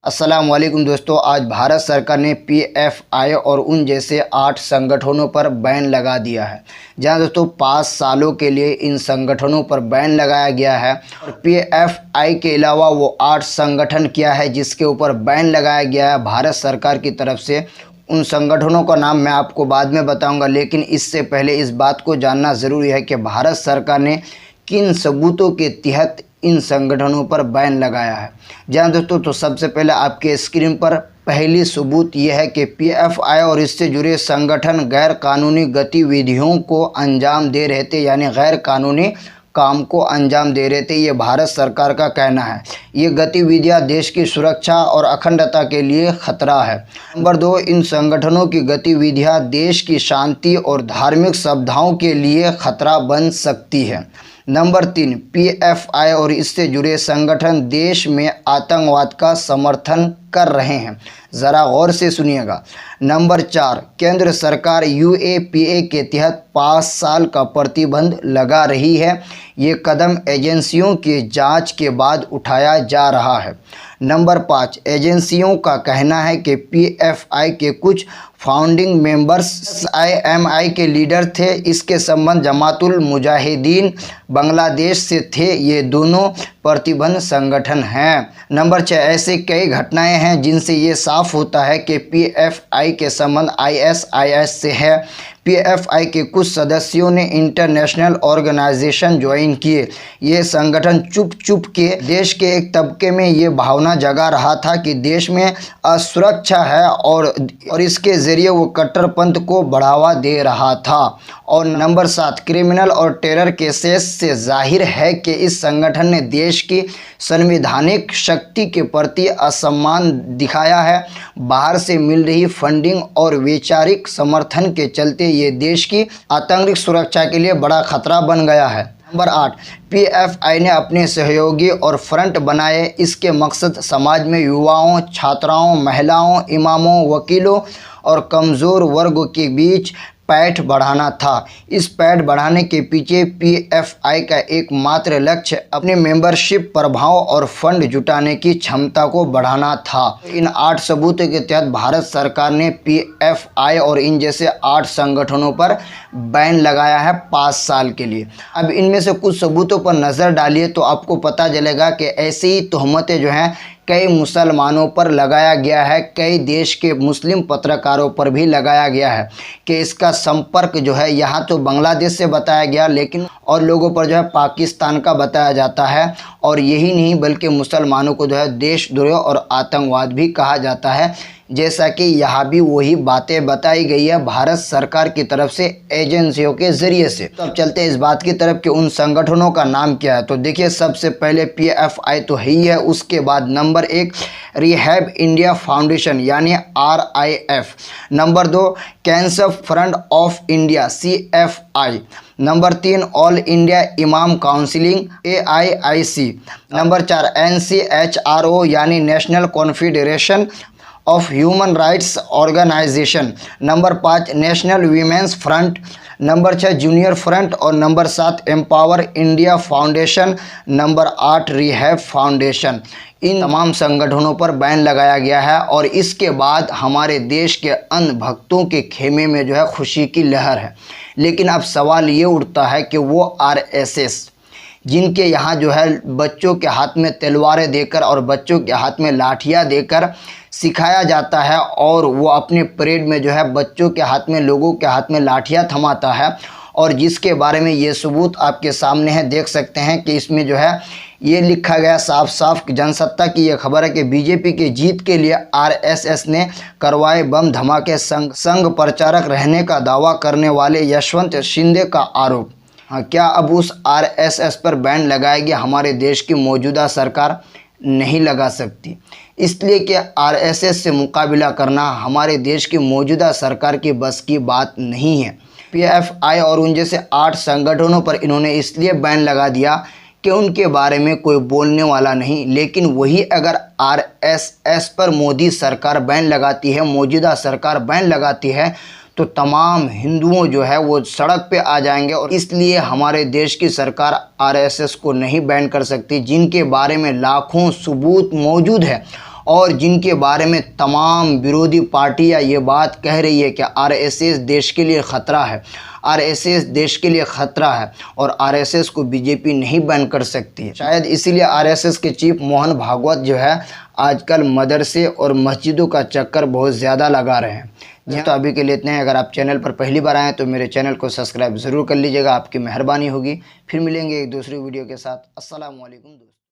अस्सलाम वालेकुम दोस्तों, आज भारत सरकार ने पीएफआई और उन जैसे 8 संगठनों पर बैन लगा दिया है। जहां दोस्तों 5 सालों के लिए इन संगठनों पर बैन लगाया गया है। और पीएफआई के अलावा वो 8 संगठन क्या है जिसके ऊपर बैन लगाया गया है भारत सरकार की तरफ से। उन संगठनों का नाम मैं आपको बाद में बताऊंगा, लेकिन इससे पहले इस बात को जानना ज़रूरी है कि भारत सरकार ने किन सबूतों के तहत इन संगठनों पर बैन लगाया है। जहाँ दोस्तों तो सबसे पहले आपके स्क्रीन पर पहली सबूत यह है कि पीएफआई और इससे जुड़े संगठन गैर कानूनी गतिविधियों को अंजाम दे रहे थे, यानी गैर कानूनी काम को अंजाम दे रहे थे। ये भारत सरकार का कहना है। ये गतिविधियां देश की सुरक्षा और अखंडता के लिए खतरा है। नंबर 2, इन संगठनों की गतिविधियां देश की शांति और धार्मिक सद्भाव के लिए खतरा बन सकती है। नंबर 3, पीएफआई और इससे जुड़े संगठन देश में आतंकवाद का समर्थन कर रहे हैं। ज़रा गौर से सुनिएगा। नंबर 4, केंद्र सरकार यूएपीए के तहत 5 साल का प्रतिबंध लगा रही है। ये कदम एजेंसियों की जांच के बाद उठाया जा रहा है। नंबर 5, एजेंसियों का कहना है कि पीएफआई के कुछ फाउंडिंग मेंबर्स आईएमआई के लीडर थे। इसके संबंध जमातुल मुजाहिदीन बांग्लादेश से थे। ये दोनों प्रतिबंध संगठन हैं। नंबर 6, ऐसे कई घटनाएं हैं जिनसे ये साफ होता है कि पीएफआई के संबंध आईएसआईएस से है। पीएफआई के कुछ सदस्यों ने इंटरनेशनल ऑर्गेनाइजेशन ज्वाइन किए। ये संगठन चुप चुप के देश के एक तबके में ये भावना जगा रहा था कि देश में असुरक्षा है और इसके ज़रिए वो कट्टरपंथ को बढ़ावा दे रहा था। और नंबर 7, क्रिमिनल और टेरर केसेस से जाहिर है कि इस संगठन ने देश की संवैधानिक शक्ति के प्रति असम्मान दिखाया है। बाहर से मिल रही फंडिंग और वैचारिक समर्थन के चलते ये देश की आतंरिक सुरक्षा के लिए बड़ा खतरा बन गया है। नंबर 8, पीएफआई ने अपने सहयोगी और फ्रंट बनाए। इसके मकसद समाज में युवाओं, छात्राओं, महिलाओं, इमामों, वकीलों और कमज़ोर वर्ग के बीच पैठ बढ़ाना था। इस पैठ बढ़ाने के पीछे पीएफआई का एकमात्र लक्ष्य अपने मेंबरशिप प्रभाव और फंड जुटाने की क्षमता को बढ़ाना था। इन 8 सबूतों के तहत भारत सरकार ने पीएफआई और इन जैसे 8 संगठनों पर बैन लगाया है 5 साल के लिए। अब इनमें से कुछ सबूतों पर नज़र डालिए तो आपको पता चलेगा कि ऐसी ही तोहमतें जो हैं कई मुसलमानों पर लगाया गया है, कई देश के मुस्लिम पत्रकारों पर भी लगाया गया है कि इसका संपर्क जो है यहाँ तो बांग्लादेश से बताया गया, लेकिन और लोगों पर जो है पाकिस्तान का बताया जाता है। और यही नहीं बल्कि मुसलमानों को जो है देशद्रोह और आतंकवाद भी कहा जाता है, जैसा कि यहाँ भी वही बातें बताई गई है भारत सरकार की तरफ से एजेंसियों के ज़रिए से। तो अब चलते हैं इस बात की तरफ कि उन संगठनों का नाम क्या है। तो देखिए, सबसे पहले पीएफआई तो ही है, उसके बाद नंबर 1 रिहैब इंडिया फाउंडेशन यानी RIF। Number 2 cancer front of India CFI। Number 3 all India इमाम काउंसिलिंग AIIC। नंबर 4 NCHRO यानी national confederation of human rights organisation. Number 5 national women's front. Number 6 junior front और number 7 empower India foundation. Number 8 rehab foundation. इन तमाम संगठनों पर ban लगाया गया है और इसके बाद हमारे देश के अन्य भक्तों के खेमे में जो है खुशी की लहर है। लेकिन अब सवाल ये उठता है कि वो RSS जिनके यहाँ जो है बच्चों के हाथ में तलवारें देकर और बच्चों के हाथ में लाठियाँ देकर सिखाया जाता है और वो अपने परेड में जो है बच्चों के हाथ में, लोगों के हाथ में लाठियाँ थमाता है, और जिसके बारे में ये सबूत आपके सामने है, देख सकते हैं कि इसमें जो है ये लिखा गया साफ साफ जनसत्ता की ये खबर है कि बीजेपी के जीत के लिए RSS ने करवाए बम धमाके। संघ प्रचारक रहने का दावा करने वाले यशवंत शिंदे का आरोप। हाँ, क्या अब उस RSS पर बैन लगाएगी हमारे देश की मौजूदा सरकार? नहीं लगा सकती, इसलिए कि RSS से मुकाबला करना हमारे देश की मौजूदा सरकार की बस की बात नहीं है। पीएफआई और उन जैसे 8 संगठनों पर इन्होंने इसलिए बैन लगा दिया कि उनके बारे में कोई बोलने वाला नहीं। लेकिन वही अगर RSS पर मोदी सरकार बैन लगाती है, मौजूदा सरकार बैन लगाती है, तो तमाम हिंदुओं जो है वो सड़क पे आ जाएंगे। और इसलिए हमारे देश की सरकार RSS को नहीं बैन कर सकती, जिनके बारे में लाखों सबूत मौजूद है और जिनके बारे में तमाम विरोधी पार्टियां ये बात कह रही है कि आरएसएस देश के लिए ख़तरा है, आरएसएस देश के लिए ख़तरा है और आरएसएस को बीजेपी नहीं बैन कर सकती है। शायद इसीलिए आरएसएस के चीफ मोहन भागवत जो है आजकल मदरसे और मस्जिदों का चक्कर बहुत ज़्यादा लगा रहे हैं। तो अभी के लिए इतने हैं। अगर आप चैनल पर पहली बार आएँ तो मेरे चैनल को सब्सक्राइब ज़रूर कर लीजिएगा, आपकी मेहरबानी होगी। फिर मिलेंगे एक दूसरी वीडियो के साथ। अस्सलाम वालेकुम दोस्तों।